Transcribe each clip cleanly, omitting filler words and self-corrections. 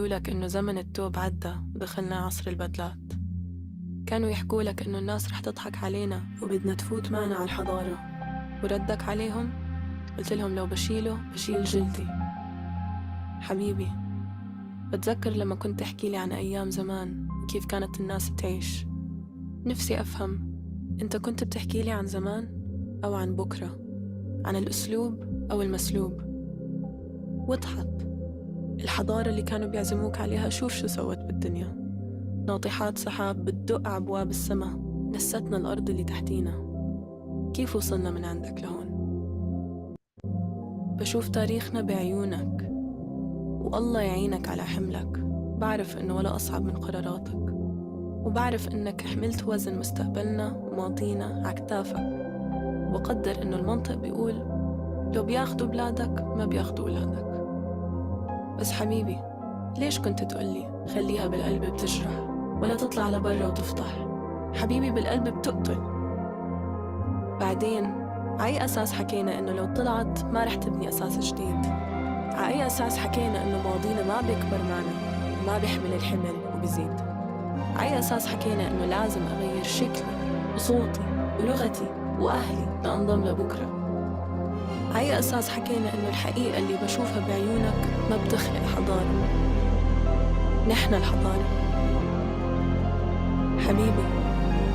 لك إنه زمن التوب عدى ودخلنا عصر البدلات. كانوا يحكوا لك إنه الناس رح تضحك علينا وبدنا تفوت معنا على الحضارة، وردك عليهم قلت لهم لو بشيله بشيل جلدي. حبيبي، بتذكر لما كنت تحكي لي عن أيام زمان وكيف كانت الناس تعيش. نفسي أفهم، أنت كنت بتحكي لي عن زمان أو عن بكرة، عن الأسلوب أو المسلوب؟ واضحك، الحضارة اللي كانوا بيعزموك عليها شوف شو سوت بالدنيا. ناطحات سحاب بتدق عبواب السما نستنا الأرض اللي تحتينا. كيف وصلنا من عندك لهون؟ بشوف تاريخنا بعيونك، والله يعينك على حملك. بعرف إنه ولا أصعب من قراراتك، وبعرف إنك حملت وزن مستقبلنا وماضينا عكتافك. وبقدر إنه المنطق بيقول لو بياخدوا بلادك ما بياخدوا أولادك. بس حبيبي، ليش كنت تقولي خليها بالقلب بتجرح ولا تطلع لبرا وتفضح؟ حبيبي بالقلب بتقتل. بعدين عأي أساس حكينا إنه لو طلعت ما رح تبني أساس جديد؟ عأي أساس حكينا إنه ماضينا ما بيكبر معنا وما بيحمل الحمل وبيزيد؟ عأي أساس حكينا إنه لازم أغير شكلي وصوتي ولغتي وأهلي لأنضم لبكرة؟ عأي أساس حكينا إنه الحقيقة اللي بشوفها بعيونك ما بتخلق حضارة؟ نحن الحضارة. حبيبي،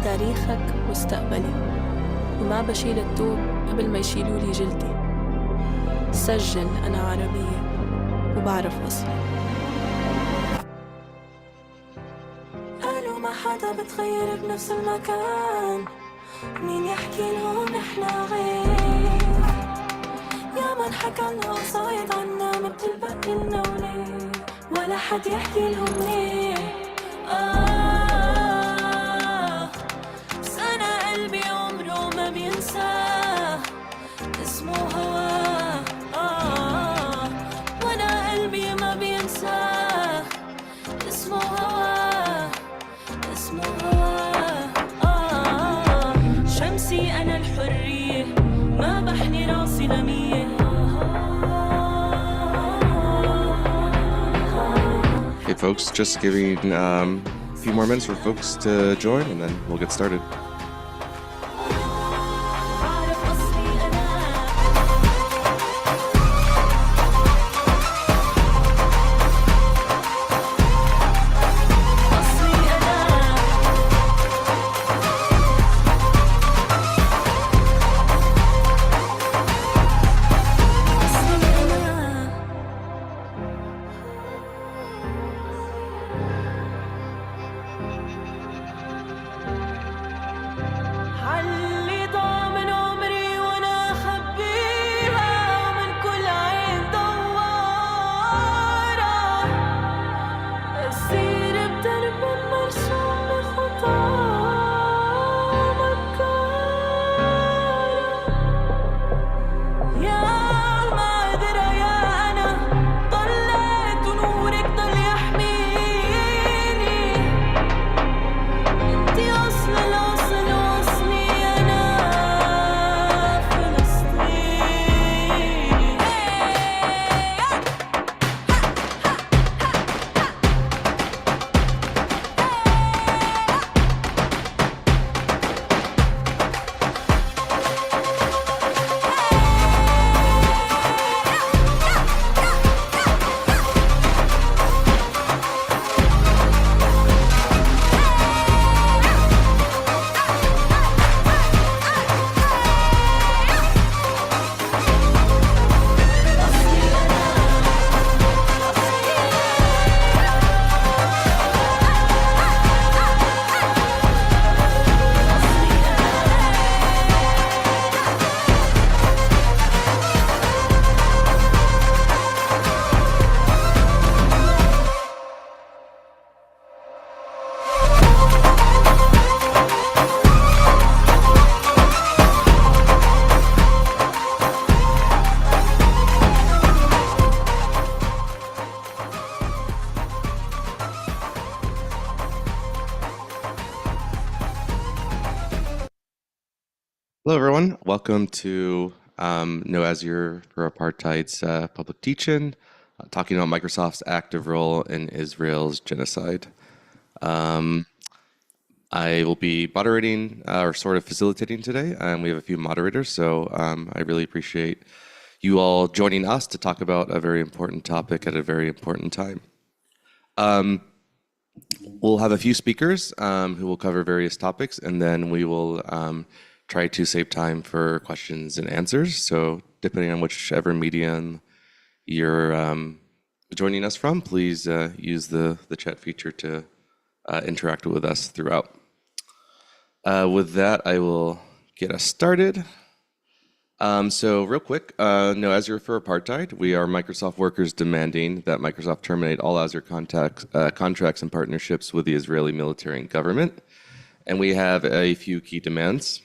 تاريخك مستقبلي، وما بشيل الطوب قبل ما يشيلوا لي جلدي. سجل أنا عربية وبعرف أصلي. قالوا ما حدا بتغير بنفس المكان، مين يحكي لهم نحنا غير؟ يا من حكى لنا صايد عنا ما بتلبق لنا وليه؟ ولا حد يحكي لهم ليه؟ بس أنا قلبي عمره ما بينساه، اسمه هواه. وأنا قلبي ما بينساه، اسمه هواه، اسمه هواه. شمسي أنا الحرية، ما بحني راسي لمية. Hey folks, just giving a few more minutes for folks to join and then we'll get started. Hello, everyone. Welcome to No Azure for Apartheid's public teach-in. talking about Microsoft's active role in Israel's genocide. I will be moderating or sort of facilitating today, and we have a few moderators, so I really appreciate you all joining us to talk about a very important topic at a very important time. We'll have a few speakers who will cover various topics, and then we will try to save time for questions and answers. So, depending on whichever medium you're joining us from, please use the chat feature to interact with us throughout. With that, I will get us started. So real quick, No Azure for Apartheid. We are Microsoft workers demanding that Microsoft terminate all Azure contracts and partnerships with the Israeli military and government. And we have a few key demands.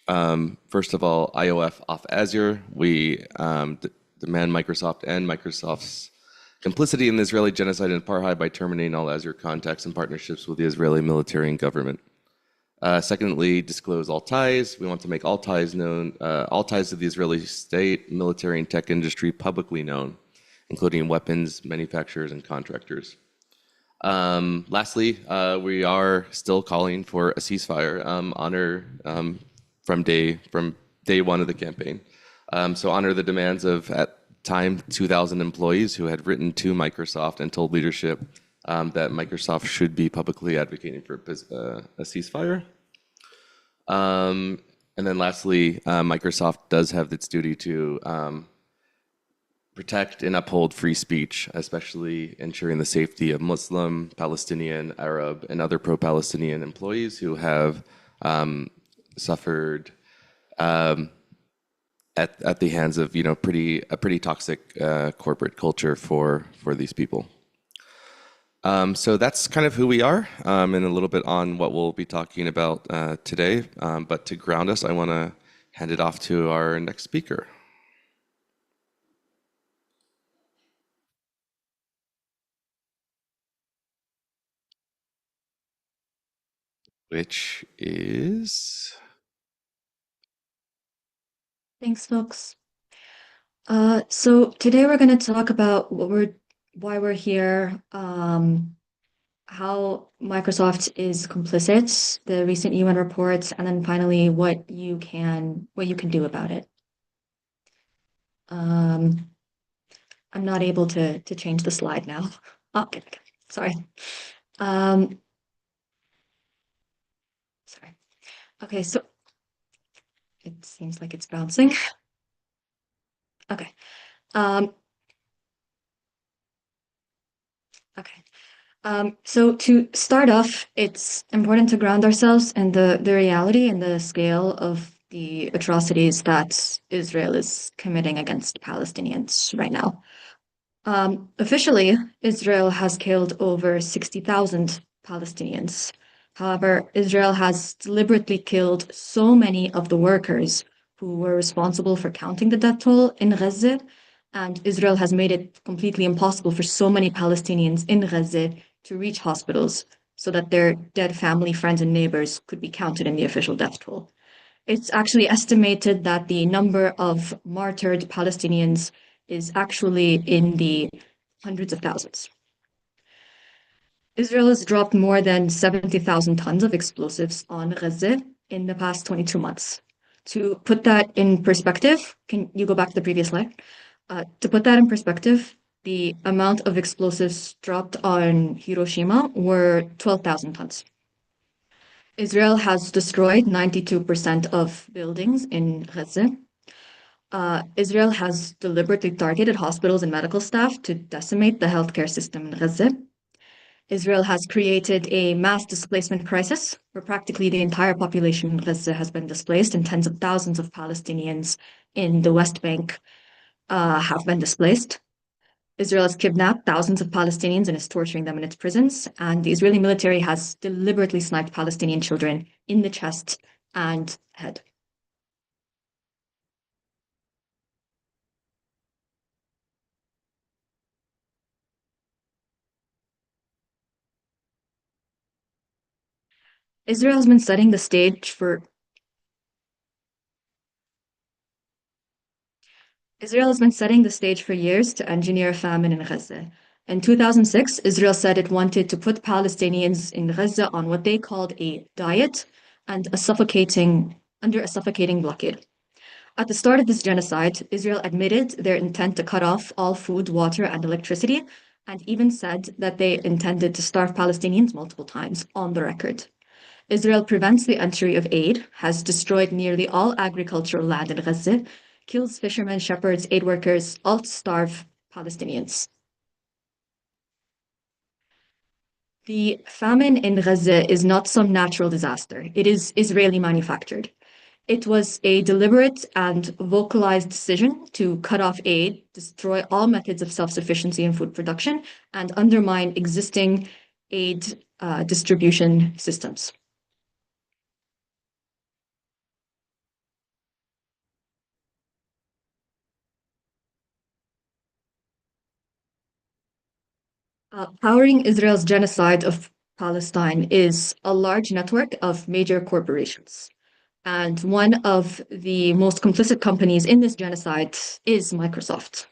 First of all, IOF off Azure. We demand Microsoft and Microsoft's complicity in the Israeli genocide and apartheid by terminating all Azure contacts and partnerships with the Israeli military and government. Secondly, disclose all ties. We want to make all ties known, all ties to the Israeli state, military, and tech industry publicly known, including weapons manufacturers and contractors. Lastly, we are still calling for a ceasefire, from day one of the campaign. So honor the demands of at time 2,000 employees who had written to Microsoft and told leadership that Microsoft should be publicly advocating for a ceasefire. And then lastly, Microsoft does have its duty to protect and uphold free speech, especially ensuring the safety of Muslim, Palestinian, Arab, and other pro-Palestinian employees who have suffered at the hands of a pretty toxic corporate culture for these people. So that's kind of who we are, and a little bit on what we'll be talking about today. But to ground us, I want to hand it off to our next speaker, which is... Thanks, folks. So today we're going to talk about why we're here, how Microsoft is complicit, the recent UN reports, and then finally what you can do about it. I'm not able to change the slide now. Oh, okay. Sorry. Sorry. Okay, so it seems like it's bouncing. Okay. Okay. So to start off, it's important to ground ourselves in the reality and the scale of the atrocities that Israel is committing against Palestinians right now. Officially, Israel has killed over 60,000 Palestinians. However, Israel has deliberately killed so many of the workers who were responsible for counting the death toll in Gaza, and Israel has made it completely impossible for so many Palestinians in Gaza to reach hospitals so that their dead family, friends, and neighbors could be counted in the official death toll. It's actually estimated that the number of martyred Palestinians is actually in the hundreds of thousands. Israel has dropped more than 70,000 tons of explosives on Gaza in the past 22 months. To put that in perspective, can you go back to the previous slide? To put that in perspective, the amount of explosives dropped on Hiroshima were 12,000 tons. Israel has destroyed 92% of buildings in Gaza. Israel has deliberately targeted hospitals and medical staff to decimate the healthcare system in Gaza. Israel has created a mass displacement crisis where practically the entire population in Gaza has been displaced, and tens of thousands of Palestinians in the West Bank have been displaced. Israel has kidnapped thousands of Palestinians and is torturing them in its prisons, and the Israeli military has deliberately sniped Palestinian children in the chest and head. Israel has been setting the stage for Israel has been setting the stage for years to engineer a famine in Gaza. In 2006, Israel said it wanted to put Palestinians in Gaza on what they called a diet and under a suffocating blockade. At the start of this genocide, Israel admitted their intent to cut off all food, water, and electricity, and even said that they intended to starve Palestinians multiple times on the record. Israel prevents the entry of aid, has destroyed nearly all agricultural land in Gaza, kills fishermen, shepherds, aid workers, all to starve Palestinians. The famine in Gaza is not some natural disaster. It is Israeli manufactured. It was a deliberate and vocalized decision to cut off aid, destroy all methods of self-sufficiency in food production, and undermine existing aid distribution systems. Powering Israel's genocide of Palestine is a large network of major corporations. And one of the most complicit companies in this genocide is Microsoft.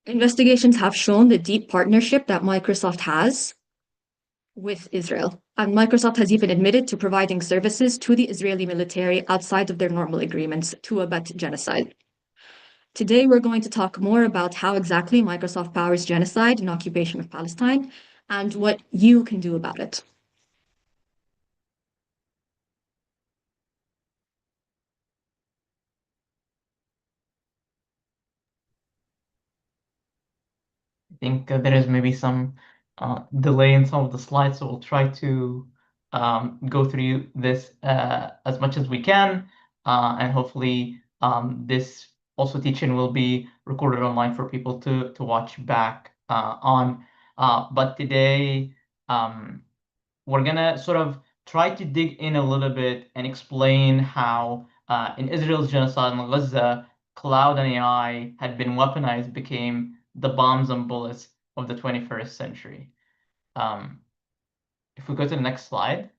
Investigations have shown the deep partnership that Microsoft has with Israel. And Microsoft has even admitted to providing services to the Israeli military outside of their normal agreements to abet genocide. Today, we're going to talk more about how exactly Microsoft powers genocide and occupation of Palestine and what you can do about it. I think there is maybe some delay in some of the slides, so we'll try to go through this as much as we can, and hopefully this also teaching will be recorded online for people to watch back on. But today we're gonna sort of try to dig in a little bit and explain how in Israel's genocide in Gaza, cloud and AI had been weaponized, became the bombs and bullets of the 21st century. If we go to the next slide.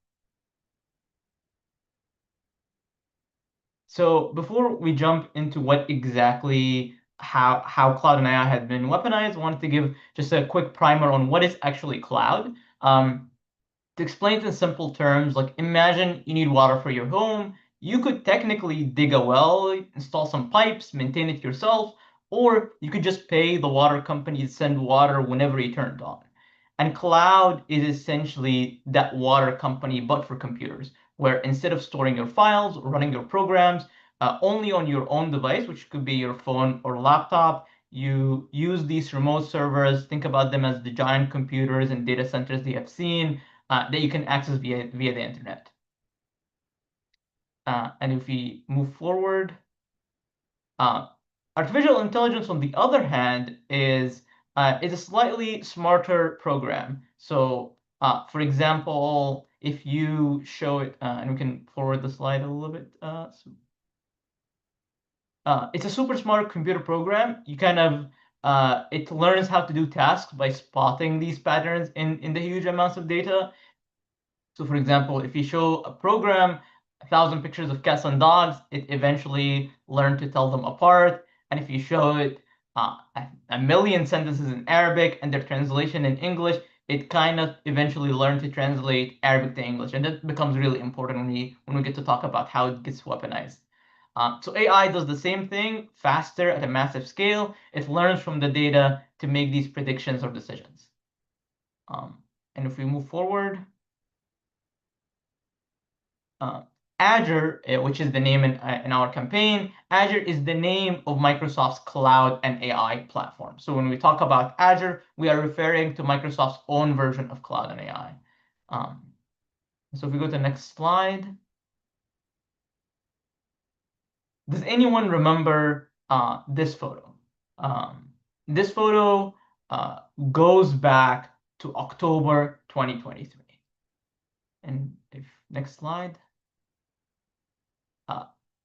So before we jump into what exactly how cloud and AI had been weaponized, I wanted to give just a quick primer on what is actually cloud. To explain it in simple terms, like imagine you need water for your home. You could technically dig a well, install some pipes, maintain it yourself, or you could just pay the water company to send water whenever you turn it on. And cloud is essentially that water company, but for computers, where instead of storing your files or running your programs only on your own device, which could be your phone or laptop, you use these remote servers. Think about them as the giant computers and data centers they have seen that you can access via the internet. And if we move forward, artificial intelligence, on the other hand, is a slightly smarter program. So, for example, if you show it, and we can forward the slide a little bit. It's a super smart computer program. You kind of it learns how to do tasks by spotting these patterns in the huge amounts of data. So for example, if you show a program 1,000 pictures of cats and dogs, it eventually learned to tell them apart. And if you show it a million sentences in Arabic and their translation in English, it kind of eventually learned to translate Arabic to English. And that becomes really important when we get to talk about how it gets weaponized. So AI does the same thing faster at a massive scale. It learns from the data to make these predictions or decisions. And if we move forward, Azure, which is the name in our campaign, Azure is the name of Microsoft's cloud and AI platform. So when we talk about Azure, we are referring to Microsoft's own version of cloud and AI. So if we go to the next slide. Does anyone remember this photo? This photo goes back to October 2023. And if next slide.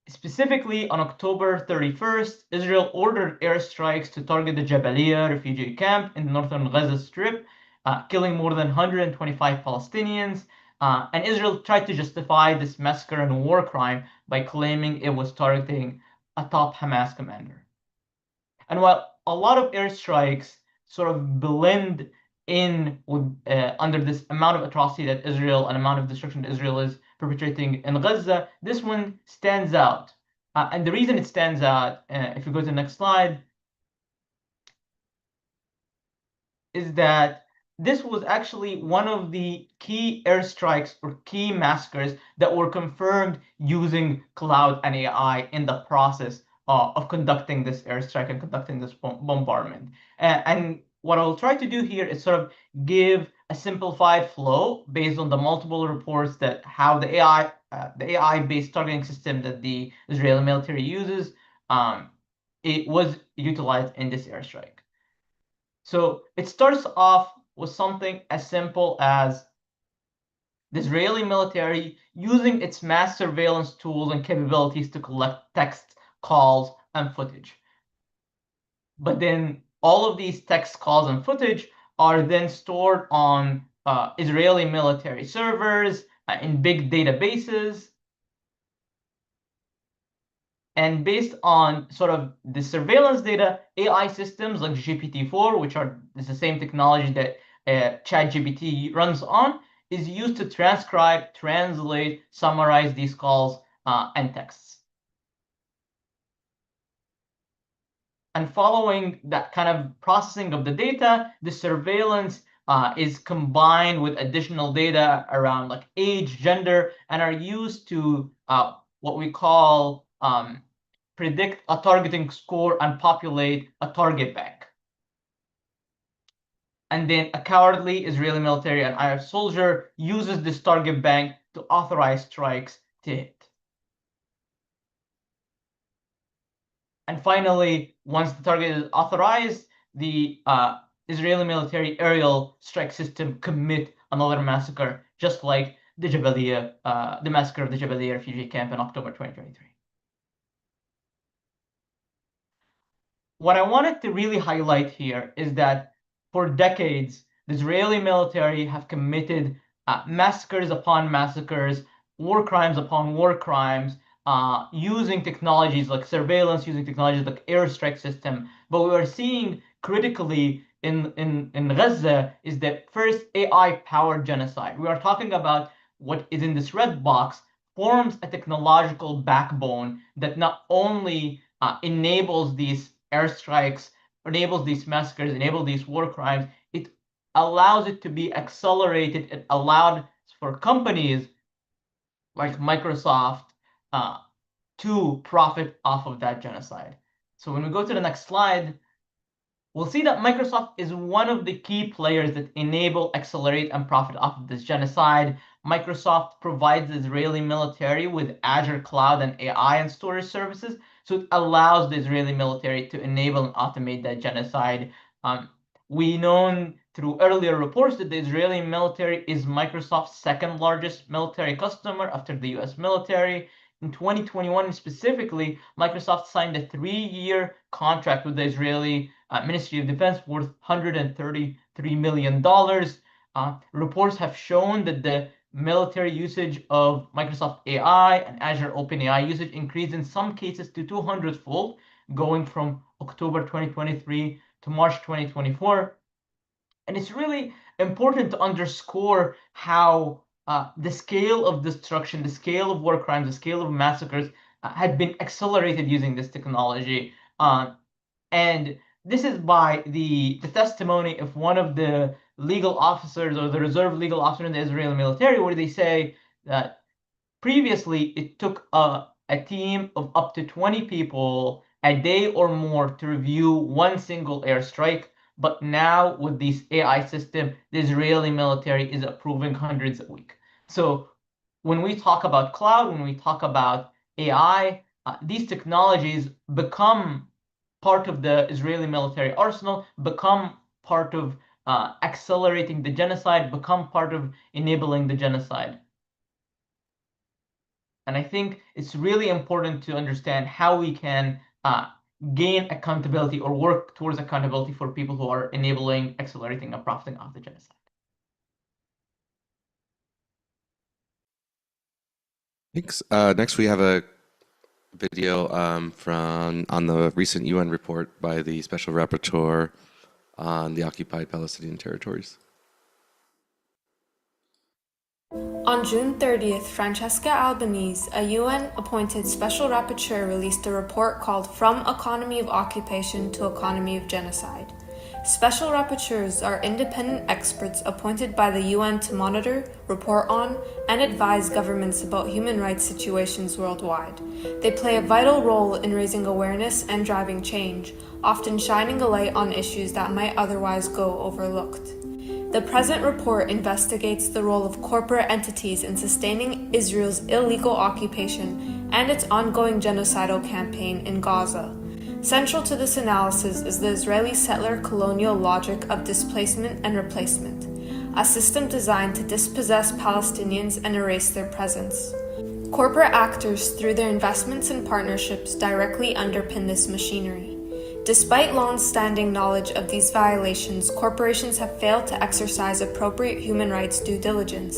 Specifically, on October 31st, Israel ordered airstrikes to target the Jabalia refugee camp in the northern Gaza Strip, killing more than 125 Palestinians. And Israel tried to justify this massacre and war crime by claiming it was targeting a top Hamas commander. And while a lot of airstrikes sort of blend in with under this amount of atrocity that Israel and amount of destruction that Israel is perpetrating in Gaza, this one stands out. And the reason it stands out, if you go to the next slide, is that this was actually one of the key airstrikes or key massacres that were confirmed using cloud and AI in the process of conducting this airstrike and conducting this bombardment. And what I'll try to do here is sort of give a simplified flow based on the multiple reports that how the AI-based targeting system that the Israeli military uses, it was utilized in this airstrike. So it starts off with something as simple as the Israeli military using its mass surveillance tools and capabilities to collect text, calls, and footage. But then all of these text, calls, and footage are then stored on Israeli military servers in big databases. And based on sort of the surveillance data, AI systems like GPT-4, which is the same technology that ChatGPT runs on, is used to transcribe, translate, summarize these calls and texts. And following that kind of processing of the data, the surveillance is combined with additional data around like age, gender, and are used to what we call predict a targeting score and populate a target bank. And then a cowardly Israeli military and Arab soldier uses this target bank to authorize strikes to hit. And finally, once the target is authorized, the Israeli military aerial strike system commit another massacre, just like the Jabalia, the massacre of the Jabalia refugee camp in October 2023. What I wanted to really highlight here is that for decades, the Israeli military have committed massacres upon massacres, war crimes upon war crimes, using technologies like surveillance, using technologies like airstrike system. But we are seeing critically in Gaza is that first AI-powered genocide. We are talking about what is in this red box forms a technological backbone that not only enables these airstrikes, enables these massacres, enables these war crimes, it allows it to be accelerated. It allowed for companies like Microsoft to profit off of that genocide. So when we go to the next slide, we'll see that Microsoft is one of the key players that enable, accelerate, and profit off of this genocide. Microsoft provides the Israeli military with Azure cloud and AI and storage services, so it allows the Israeli military to enable and automate that genocide. We know through earlier reports that the Israeli military is Microsoft's second largest military customer after the US military. In 2021 specifically, Microsoft signed a 3-year contract with the Israeli Ministry of Defense worth $133 million. Reports have shown that the military usage of Microsoft AI and Azure OpenAI usage increased in some cases to 200-fold, going from October 2023 to March 2024. And it's really important to underscore how the scale of destruction, the scale of war crimes, the scale of massacres had been accelerated using this technology. And this is by the testimony of one of the legal officers or the reserve legal officer in the Israeli military, where they say that previously it took a team of up to 20 people a day or more to review one single airstrike. But now with this AI system, the Israeli military is approving hundreds a week. So when we talk about cloud, when we talk about AI, these technologies become part of the Israeli military arsenal, become part of accelerating the genocide, become part of enabling the genocide. And I think it's really important to understand how we can gain accountability or work towards accountability for people who are enabling, accelerating, and profiting off the genocide. Thanks. Next, we have a video on the recent UN report by the Special Rapporteur on the occupied Palestinian territories. On June 30th, Francesca Albanese, a UN-appointed special rapporteur, released a report called From Economy of Occupation to Economy of Genocide. Special rapporteurs are independent experts appointed by the UN to monitor, report on, and advise governments about human rights situations worldwide. They play a vital role in raising awareness and driving change, often shining a light on issues that might otherwise go overlooked. The present report investigates the role of corporate entities in sustaining Israel's illegal occupation and its ongoing genocidal campaign in Gaza. Central to this analysis is the Israeli settler colonial logic of displacement and replacement, a system designed to dispossess Palestinians and erase their presence. Corporate actors, through their investments and partnerships, directly underpin this machinery. Despite long-standing knowledge of these violations, corporations have failed to exercise appropriate human rights due diligence.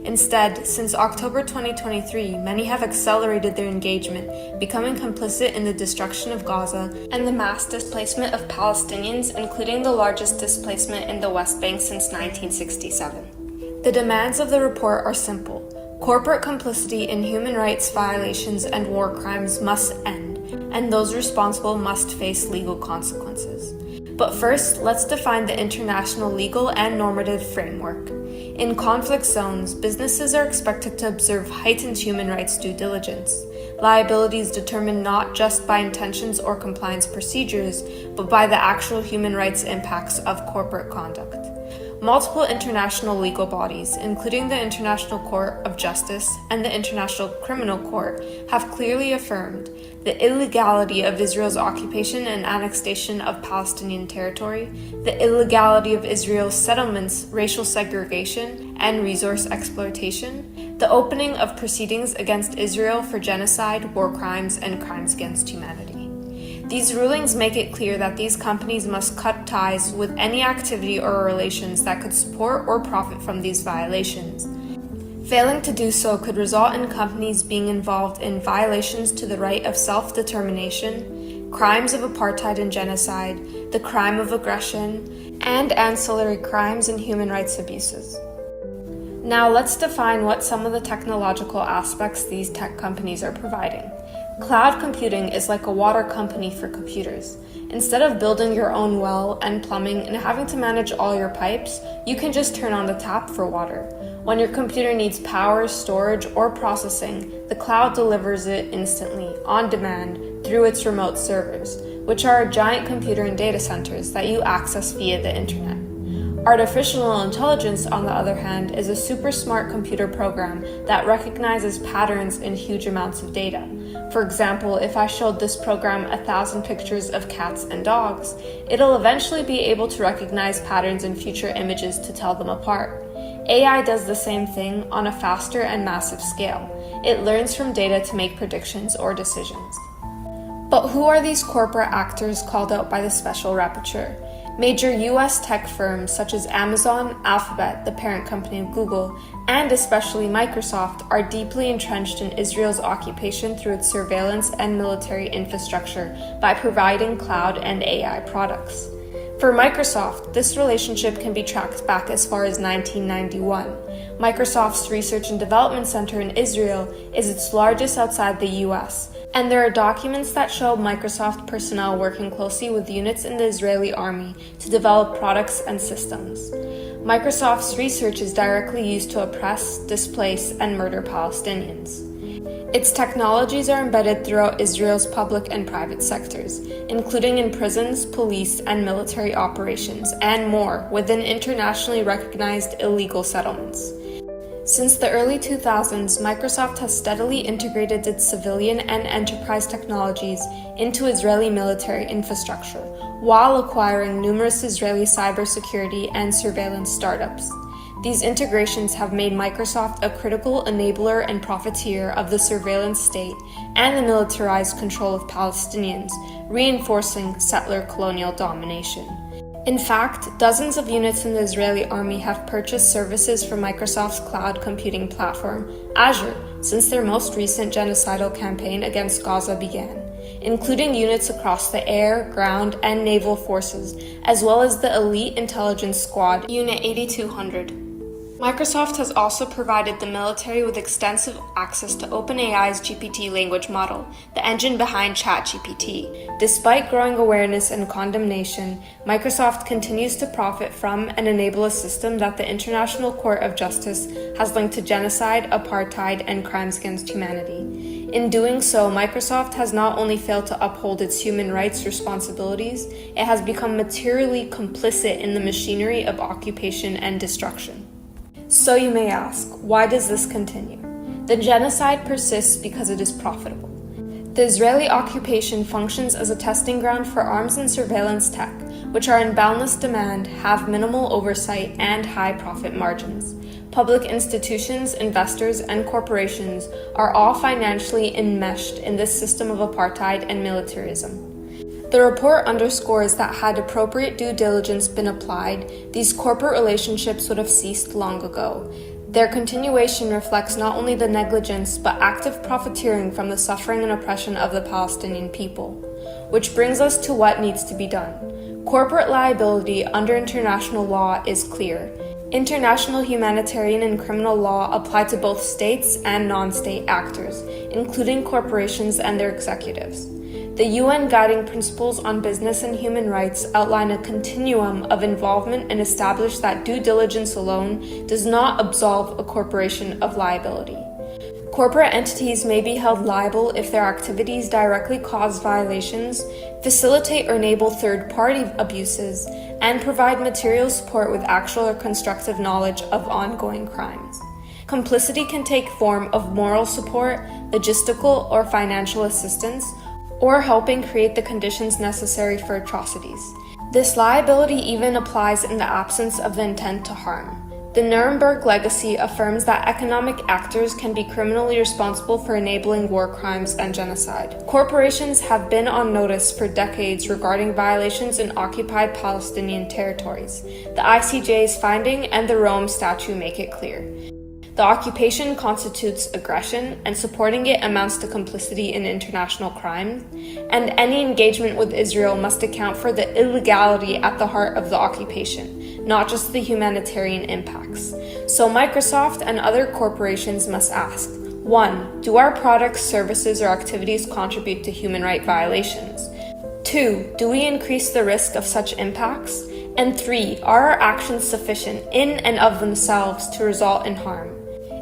Instead, since October 2023, many have accelerated their engagement, becoming complicit in the destruction of Gaza and the mass displacement of Palestinians, including the largest displacement in the West Bank since 1967. The demands of the report are simple. Corporate complicity in human rights violations and war crimes must end, and those responsible must face legal consequences. But first, let's define the international legal and normative framework. In conflict zones, businesses are expected to observe heightened human rights due diligence. Liability is determined not just by intentions or compliance procedures, but by the actual human rights impacts of corporate conduct. Multiple international legal bodies, including the International Court of Justice and the International Criminal Court, have clearly affirmed the illegality of Israel's occupation and annexation of Palestinian territory, the illegality of Israel's settlements, racial segregation, and resource exploitation, the opening of proceedings against Israel for genocide, war crimes, and crimes against humanity. These rulings make it clear that these companies must cut ties with any activity or relations that could support or profit from these violations. Failing to do so could result in companies being involved in violations to the right of self-determination, crimes of apartheid and genocide, the crime of aggression, and ancillary crimes and human rights abuses. Now let's define what some of the technological aspects these tech companies are providing. Cloud computing is like a water company for computers. Instead of building your own well and plumbing and having to manage all your pipes, you can just turn on the tap for water. When your computer needs power, storage, or processing, the cloud delivers it instantly, on demand, through its remote servers, which are giant computer and data centers that you access via the internet. Artificial intelligence, on the other hand, is a super smart computer program that recognizes patterns in huge amounts of data. For example, if I showed this program 1,000 pictures of cats and dogs, it'll eventually be able to recognize patterns in future images to tell them apart. AI does the same thing on a faster and massive scale. It learns from data to make predictions or decisions. But who are these corporate actors called out by the Special Rapporteur? Major US tech firms such as Amazon, Alphabet, the parent company of Google, and especially Microsoft are deeply entrenched in Israel's occupation through its surveillance and military infrastructure by providing cloud and AI products. For Microsoft, this relationship can be tracked back as far as 1991. Microsoft's Research and Development Center in Israel is its largest outside the US, and there are documents that show Microsoft personnel working closely with units in the Israeli army to develop products and systems. Microsoft's research is directly used to oppress, displace, and murder Palestinians. Its technologies are embedded throughout Israel's public and private sectors, including in prisons, police, and military operations, and more within internationally recognized illegal settlements. Since the early 2000s, Microsoft has steadily integrated its civilian and enterprise technologies into Israeli military infrastructure, while acquiring numerous Israeli cybersecurity and surveillance startups. These integrations have made Microsoft a critical enabler and profiteer of the surveillance state and the militarized control of Palestinians, reinforcing settler colonial domination. In fact, dozens of units in the Israeli army have purchased services from Microsoft's cloud computing platform, Azure, since their most recent genocidal campaign against Gaza began, including units across the air, ground, and naval forces, as well as the elite intelligence squad, Unit 8200. Microsoft has also provided the military with extensive access to OpenAI's GPT language model, the engine behind ChatGPT. Despite growing awareness and condemnation, Microsoft continues to profit from and enable a system that the International Court of Justice has linked to genocide, apartheid, and crimes against humanity. In doing so, Microsoft has not only failed to uphold its human rights responsibilities, it has become materially complicit in the machinery of occupation and destruction. So you may ask, why does this continue? The genocide persists because it is profitable. The Israeli occupation functions as a testing ground for arms and surveillance tech, which are in boundless demand, have minimal oversight, and high profit margins. Public institutions, investors, and corporations are all financially enmeshed in this system of apartheid and militarism. The report underscores that had appropriate due diligence been applied, these corporate relationships would have ceased long ago. Their continuation reflects not only the negligence but active profiteering from the suffering and oppression of the Palestinian people. Which brings us to what needs to be done. Corporate liability under international law is clear. International humanitarian and criminal law apply to both states and non-state actors, including corporations and their executives. The UN Guiding Principles on Business and Human Rights outline a continuum of involvement and establish that due diligence alone does not absolve a corporation of liability. Corporate entities may be held liable if their activities directly cause violations, facilitate or enable third-party abuses, and provide material support with actual or constructive knowledge of ongoing crimes. Complicity can take form of moral support, logistical or financial assistance, or helping create the conditions necessary for atrocities. This liability even applies in the absence of the intent to harm. The Nuremberg legacy affirms that economic actors can be criminally responsible for enabling war crimes and genocide. Corporations have been on notice for decades regarding violations in occupied Palestinian territories. The ICJ's finding and the Rome Statute make it clear. The occupation constitutes aggression, and supporting it amounts to complicity in international crime, and any engagement with Israel must account for the illegality at the heart of the occupation, not just the humanitarian impacts. So Microsoft and other corporations must ask, 1. Do our products, services, or activities contribute to human rights violations? 2. Do we increase the risk of such impacts? And 3. Are our actions sufficient in and of themselves to result in harm?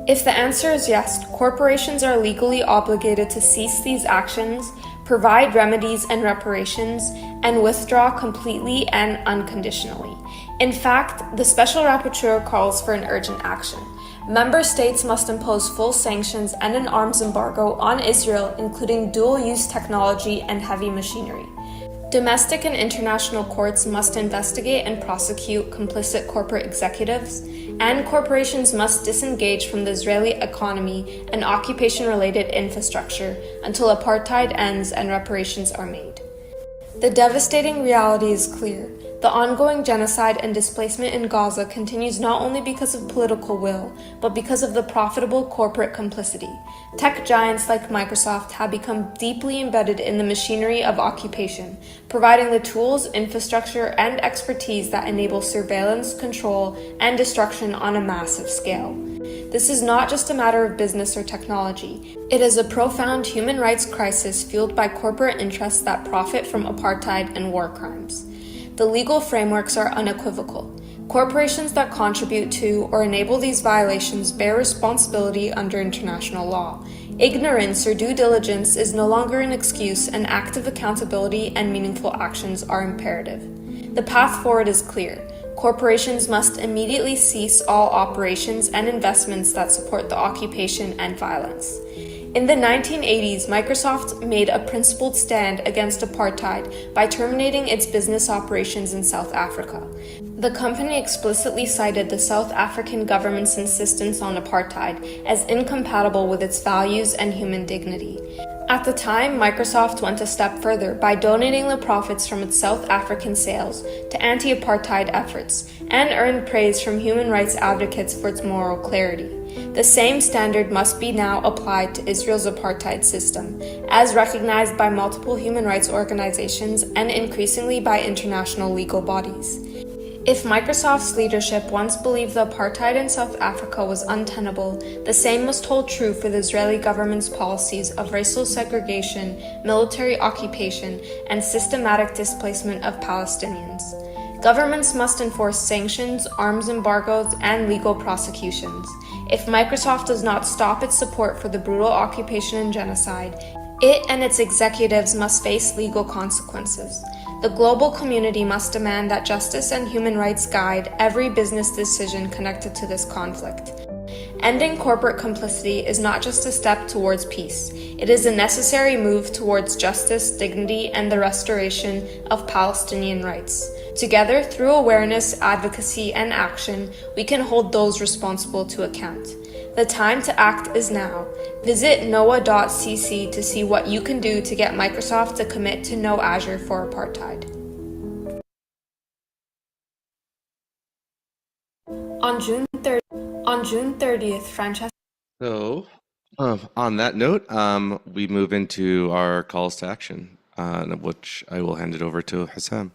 If the answer is yes, corporations are legally obligated to cease these actions, provide remedies and reparations, and withdraw completely and unconditionally. In fact, the Special Rapporteur calls for an urgent action. Member states must impose full sanctions and an arms embargo on Israel, including dual-use technology and heavy machinery. Domestic and international courts must investigate and prosecute complicit corporate executives, and corporations must disengage from the Israeli economy and occupation-related infrastructure until apartheid ends and reparations are made. The devastating reality is clear. The ongoing genocide and displacement in Gaza continues not only because of political will, but because of the profitable corporate complicity. Tech giants like Microsoft have become deeply embedded in the machinery of occupation, providing the tools, infrastructure, and expertise that enable surveillance, control, and destruction on a massive scale. This is not just a matter of business or technology. It is a profound human rights crisis fueled by corporate interests that profit from apartheid and war crimes. The legal frameworks are unequivocal. Corporations that contribute to or enable these violations bear responsibility under international law. Ignorance or due diligence is no longer an excuse, and active accountability and meaningful actions are imperative. The path forward is clear. Corporations must immediately cease all operations and investments that support the occupation and violence. In the 1980s, Microsoft made a principled stand against apartheid by terminating its business operations in South Africa. The company explicitly cited the South African government's insistence on apartheid as incompatible with its values and human dignity. At the time, Microsoft went a step further by donating the profits from its South African sales to anti-apartheid efforts and earned praise from human rights advocates for its moral clarity. The same standard must be now applied to Israel's apartheid system, as recognized by multiple human rights organizations and increasingly by international legal bodies. If Microsoft's leadership once believed the apartheid in South Africa was untenable, the same must hold true for the Israeli government's policies of racial segregation, military occupation, and systematic displacement of Palestinians. Governments must enforce sanctions, arms embargoes, and legal prosecutions. If Microsoft does not stop its support for the brutal occupation and genocide, it and its executives must face legal consequences. The global community must demand that justice and human rights guide every business decision connected to this conflict. Ending corporate complicity is not just a step towards peace. It is a necessary move towards justice, dignity, and the restoration of Palestinian rights. Together, through awareness, advocacy, and action, we can hold those responsible to account. The time to act is now. Visit noah.cc to see what you can do to get Microsoft to commit to No Azure for apartheid. On June 30th, Francesca. So, on that note, we move into our calls to action, which I will hand it over to Hassam.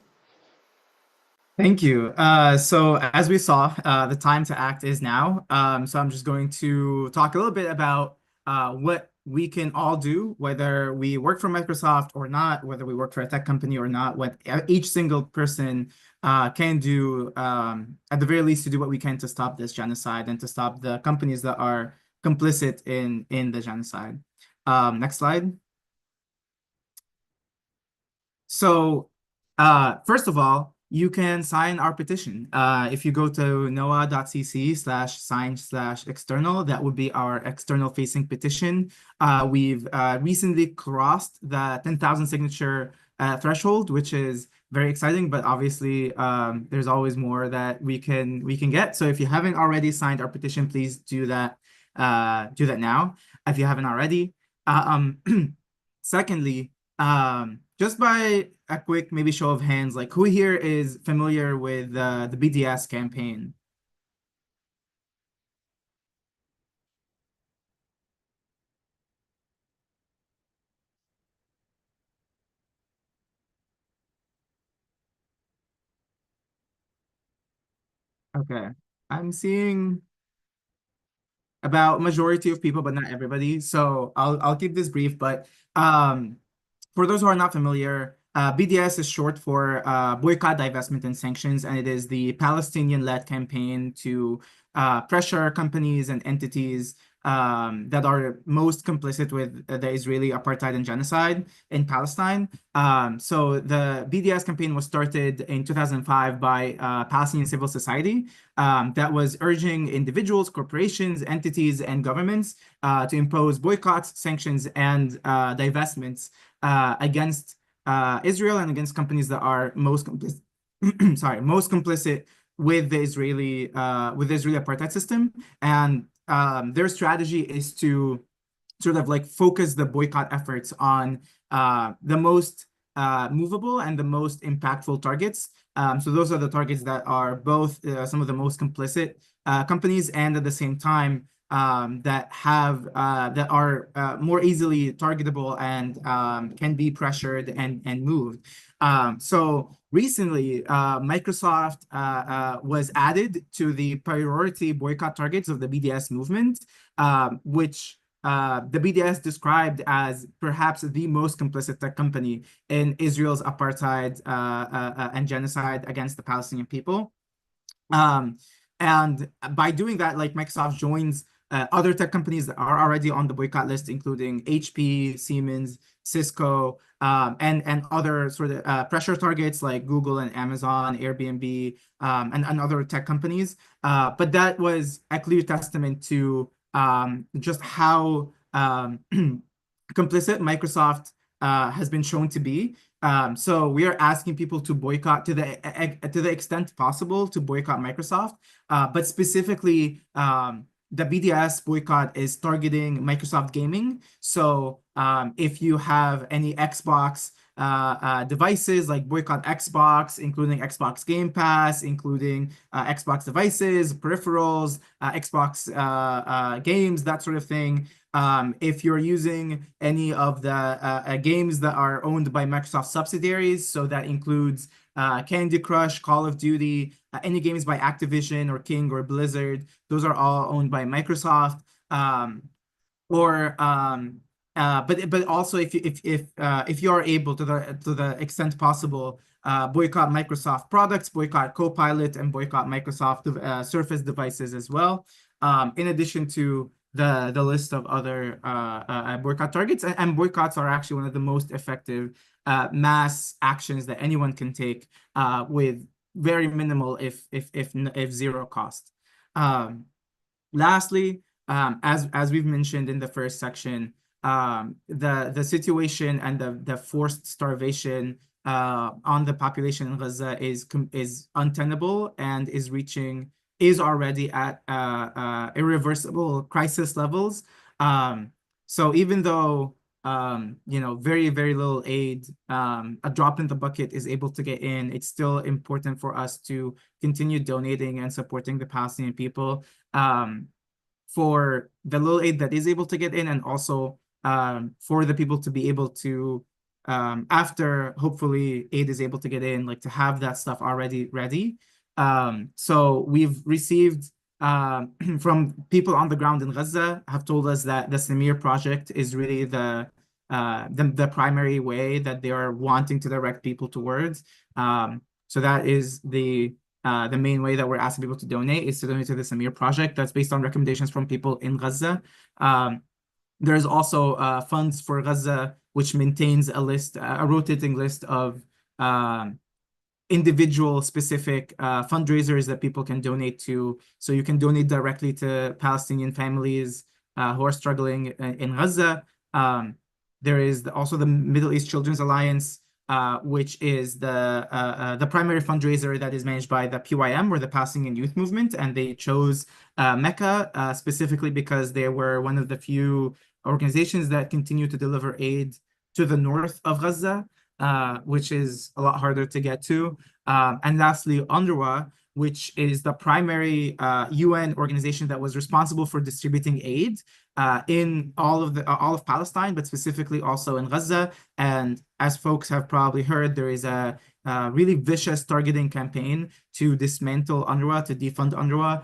Thank you. So as we saw, the time to act is now. So I'm just going to talk a little bit about what we can all do, whether we work for Microsoft or not, whether we work for a tech company or not, what each single person can do, at the very least, to do what we can to stop this genocide and to stop the companies that are complicit in the genocide. Next slide. So first of all, you can sign our petition. If you go to noah.cc/sign/external, that would be our external facing petition. We've recently crossed the 10,000 signature threshold, which is very exciting, but obviously there's always more that we can get. So if you haven't already signed our petition, please do that now if you haven't already. Secondly, just by a quick maybe show of hands, like who here is familiar with the BDS campaign? Okay, I'm seeing about majority of people, but not everybody. So I'll keep this brief, but for those who are not familiar, BDS is short for Boycott, Divestment, and Sanctions, and it is the Palestinian-led campaign to pressure companies and entities that are most complicit with the Israeli apartheid and genocide in Palestine. So the BDS campaign was started in 2005 by Palestinian civil society that was urging individuals, corporations, entities, and governments to impose boycotts, sanctions, and divestments against Israel and against companies that are most complicit, most complicit with the Israeli apartheid system. And their strategy is to sort of like focus the boycott efforts on the most movable and the most impactful targets. So those are the targets that are both some of the most complicit companies, and at the same time that are more easily targetable and can be pressured and moved. So recently, Microsoft was added to the priority boycott targets of the BDS movement, which the BDS described as perhaps the most complicit tech company in Israel's apartheid and genocide against the Palestinian people. And by doing that, like Microsoft joins other tech companies that are already on the boycott list, including HP, Siemens, Cisco, and other sort of pressure targets like Google and Amazon, Airbnb, and other tech companies. But that was a clear testament to just how complicit Microsoft has been shown to be. So we are asking people to boycott to the extent possible to boycott Microsoft, but specifically the BDS boycott is targeting Microsoft Gaming. So if you have any Xbox devices, like boycott Xbox, including Xbox Game Pass, including Xbox devices, peripherals, Xbox games, that sort of thing. If you're using any of the games that are owned by Microsoft subsidiaries, so that includes Candy Crush, Call of Duty, any games by Activision or King or Blizzard, those are all owned by Microsoft. But also if you are able to the extent possible, boycott Microsoft products, boycott Copilot, and boycott Microsoft Surface devices as well. In addition to the list of other boycott targets, and boycotts are actually one of the most effective mass actions that anyone can take with very minimal, if zero cost. Lastly, as we've mentioned in the first section, the situation and the forced starvation on the population in Gaza is untenable and is already at irreversible crisis levels. So even though very, very little aid, a drop in the bucket is able to get in, it's still important for us to continue donating and supporting the Palestinian people for the little aid that is able to get in, and also for the people to be able to, after hopefully aid is able to get in, like to have that stuff already ready. So we've received from people on the ground in Gaza have told us that the Samir project is really the primary way that they are wanting to direct people towards. So that is the main way that we're asking people to donate, is to donate to the Samir project. That's based on recommendations from people in Gaza. There's also funds for Gaza, which maintains a rotating list of individual specific fundraisers that people can donate to. So you can donate directly to Palestinian families who are struggling in Gaza. There is also the Middle East Children's Alliance, which is the primary fundraiser that is managed by the PYM, or the Palestinian Youth Movement, and they chose Mecca specifically because they were one of the few organizations that continue to deliver aid to the north of Gaza, which is a lot harder to get to. And lastly, UNRWA, which is the primary UN organization that was responsible for distributing aid in all of Palestine, but specifically also in Gaza. And as folks have probably heard, there is a really vicious targeting campaign to dismantle UNRWA, to defund UNRWA.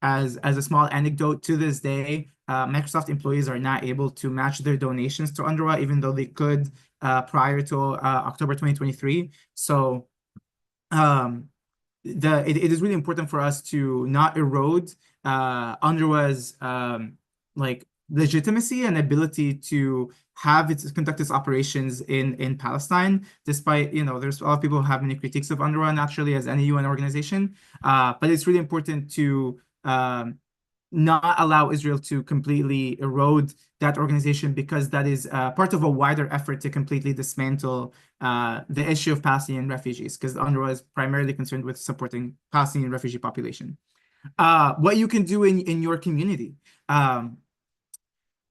As a small anecdote, to this day, Microsoft employees are not able to match their donations to UNRWA, even though they could prior to October 2023. So it is really important for us to not erode UNRWA's legitimacy and ability to conduct its operations in Palestine, despite, there's a lot of people who have many critiques of UNRWA, naturally, as any UN organization. But it's really important to not allow Israel to completely erode that organization, because that is part of a wider effort to completely dismantle the issue of Palestinian refugees, because UNRWA is primarily concerned with supporting Palestinian refugee population. What you can do in your community.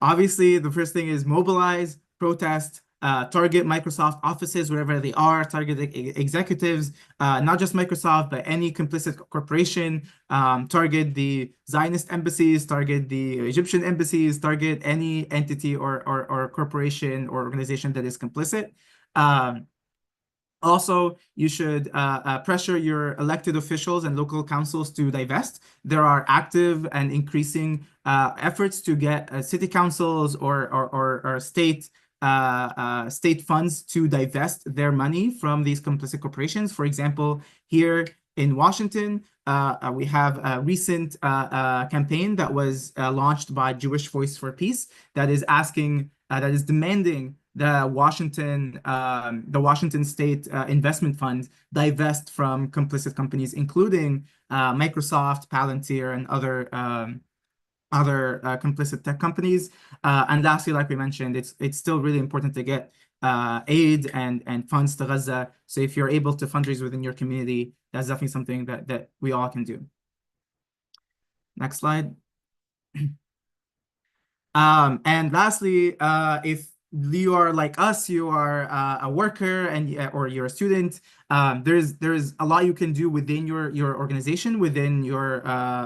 Obviously, the first thing is mobilize, protest, target Microsoft offices wherever they are, target executives, not just Microsoft, but any complicit corporation, target the Zionist embassies, target the Egyptian embassies, target any entity or corporation or organization that is complicit. Also, you should pressure your elected officials and local councils to divest. There are active and increasing efforts to get city councils or state funds to divest their money from these complicit corporations. For example, here in Washington, we have a recent campaign that was launched by Jewish Voice for Peace that is demanding the Washington State Investment Fund divest from complicit companies, including Microsoft, Palantir, and other other complicit tech companies. And lastly, like we mentioned, it's still really important to get aid and funds to Gaza. So if you're able to fundraise within your community, that's definitely something that we all can do. Next slide. And lastly, if you are like us, you are a worker and or you're a student, there's a lot you can do within your organization, within your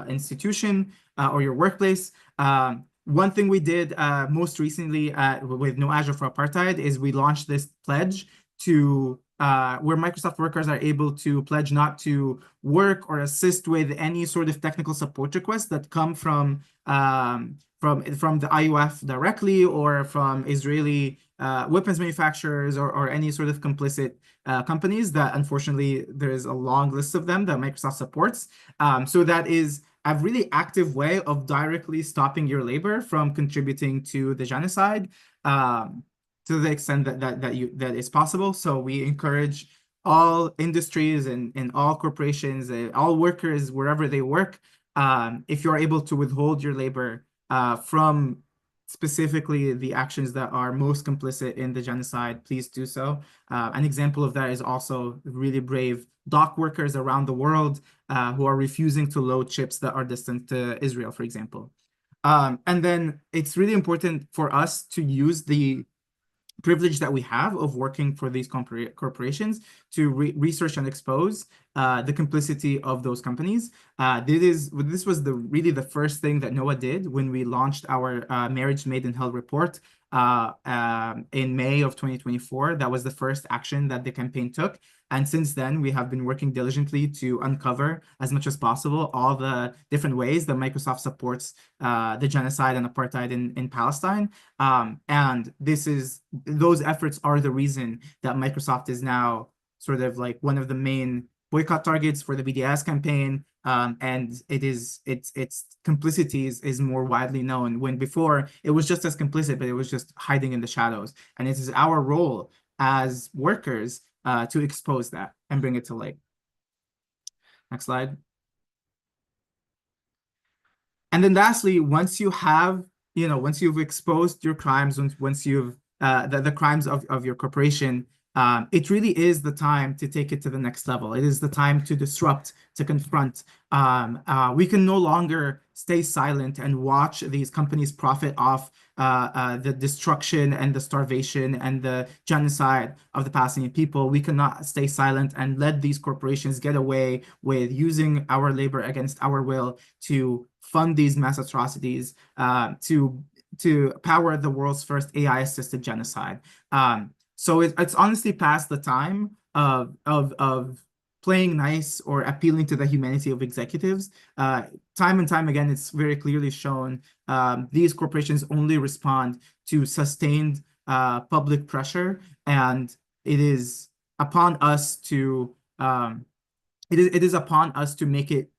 institution or your workplace. One thing we did most recently with No Azure for Apartheid is we launched this pledge to where Microsoft workers are able to pledge not to work or assist with any sort of technical support requests that come from the IUF directly or from Israeli weapons manufacturers or any sort of complicit companies that unfortunately there is a long list of them that Microsoft supports. So that is a really active way of directly stopping your labor from contributing to the genocide to the extent that is possible. So we encourage all industries and all corporations, all workers, wherever they work, if you're able to withhold your labor from specifically the actions that are most complicit in the genocide, please do so. An example of that is also really brave dock workers around the world who are refusing to load ships that are distant to Israel, for example. And then it's really important for us to use the privilege that we have of working for these corporations to research and expose the complicity of those companies. This was really the first thing that NOAA did when we launched our Marriage Made in Hell report in May of 2024. That was the first action that the campaign took. And since then, we have been working diligently to uncover as much as possible all the different ways that Microsoft supports the genocide and apartheid in Palestine. And those efforts are the reason that Microsoft is now sort of like one of the main boycott targets for the BDS campaign. And its complicity is more widely known, when before it was just as complicit, but it was just hiding in the shadows. And it is our role as workers to expose that and bring it to light. Next slide. And then lastly, once you've exposed your crimes, once you've the crimes of your corporation, it really is the time to take it to the next level. It is the time to disrupt, to confront. We can no longer stay silent and watch these companies profit off the destruction and the starvation and the genocide of the Palestinian people. We cannot stay silent and let these corporations get away with using our labor against our will to fund these mass atrocities, to power the world's first AI-assisted genocide. So it's honestly past the time of playing nice or appealing to the humanity of executives. Time and time again, it's very clearly shown these corporations only respond to sustained public pressure, and it is upon us to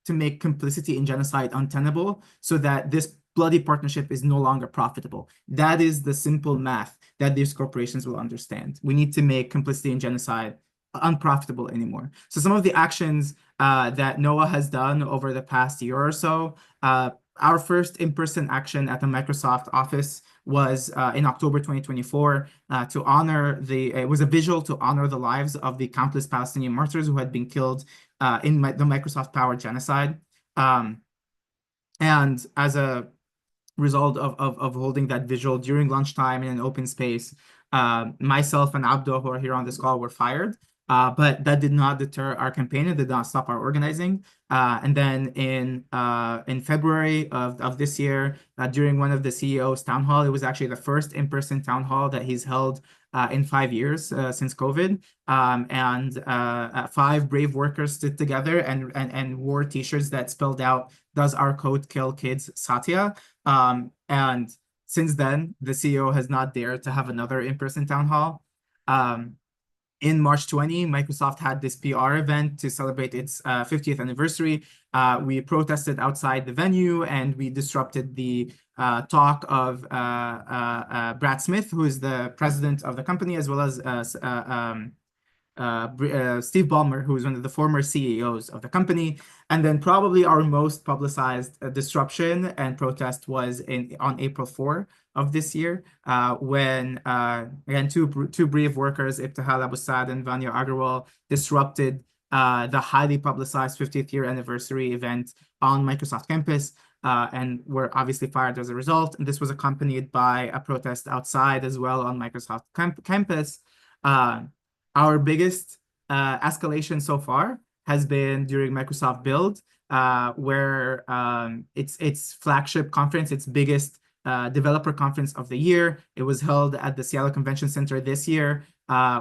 make complicity in genocide untenable, so that this bloody partnership is no longer profitable. That is the simple math that these corporations will understand. We need to make complicity in genocide unprofitable anymore. So some of the actions that NOAA has done over the past year or so, our first in-person action at the Microsoft office was in October 2024 to honor it was a visual to honor the lives of the countless Palestinian martyrs who had been killed in the Microsoft-powered genocide. And as a result of holding that visual during lunchtime in an open space, myself and Abdo, who are here on this call, were fired. But that did not deter our campaign. It did not stop our organizing. And then in February of this year, during one of the CEO's town hall, it was actually the first in-person town hall that he's held in 5 years since COVID. And 5 brave workers stood together and wore T-shirts that spelled out, "Does our code kill kids, Satya?" And since then, the CEO has not dared to have another in-person town hall. In March 20, Microsoft had this PR event to celebrate its 50th anniversary. We protested outside the venue, and we disrupted the talk of Brad Smith, who is the president of the company, as well as Steve Ballmer, who is one of the former CEOs of the company. And then probably our most publicized disruption and protest was on April 4 of this year, when again two brave workers, Ibtihal Abu Saad and Vanya Agarwal, disrupted the highly publicized 50th year anniversary event on Microsoft campus, and were obviously fired as a result. And this was accompanied by a protest outside as well on Microsoft campus. Our biggest escalation so far has been during Microsoft Build, where its flagship conference, its biggest developer conference of the year. It was held at the Seattle Convention Center this year.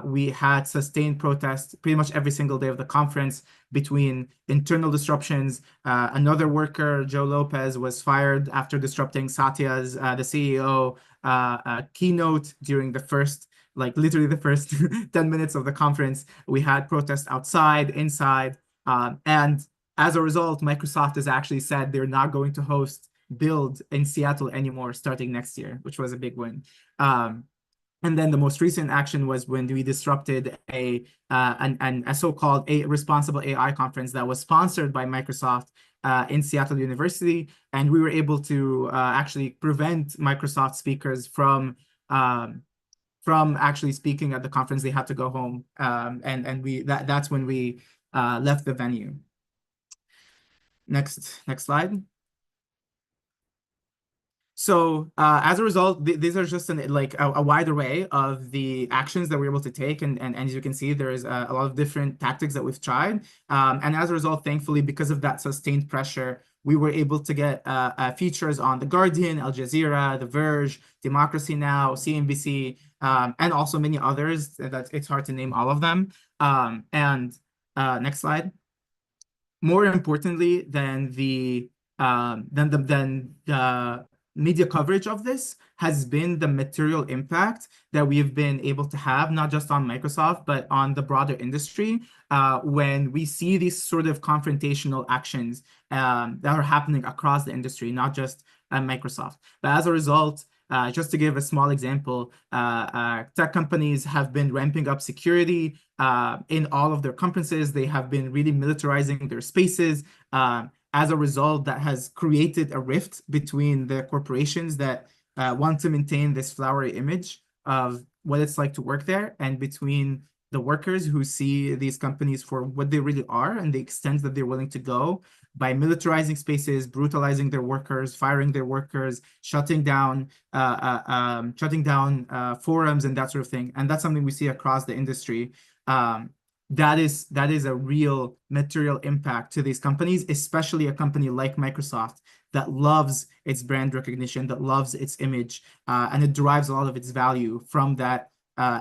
We had sustained protests pretty much every single day of the conference between internal disruptions. Another worker, Joe Lopez, was fired after disrupting Satya's, the CEO, keynote during the first, like literally the first 10 minutes of the conference. We had protests outside, inside, and as a result, Microsoft has actually said they're not going to host Build in Seattle anymore starting next year, which was a big win. And then the most recent action was when we disrupted a so-called responsible AI conference that was sponsored by Microsoft in Seattle University, and we were able to actually prevent Microsoft speakers from actually speaking at the conference. They had to go home, and that's when we left the venue. Next slide. So as a result, these are just a wide array of the actions that we're able to take. And as you can see, there is a lot of different tactics that we've tried. And as a result, thankfully, because of that sustained pressure, we were able to get features on The Guardian, Al Jazeera, The Verge, Democracy Now!, CNBC, and also many others. It's hard to name all of them. Next slide. More importantly than the media coverage of this has been the material impact that we've been able to have, not just on Microsoft, but on the broader industry, when we see these sort of confrontational actions that are happening across the industry, not just Microsoft. But as a result, just to give a small example, tech companies have been ramping up security in all of their conferences. They have been really militarizing their spaces. As a result, that has created a rift between the corporations that want to maintain this flowery image of what it's like to work there, and between the workers who see these companies for what they really are and the extent that they're willing to go by militarizing spaces, brutalizing their workers, firing their workers, shutting down forums and that sort of thing. And that's something we see across the industry. That is a real material impact to these companies, especially a company like Microsoft that loves its brand recognition, that loves its image, and it derives a lot of its value from that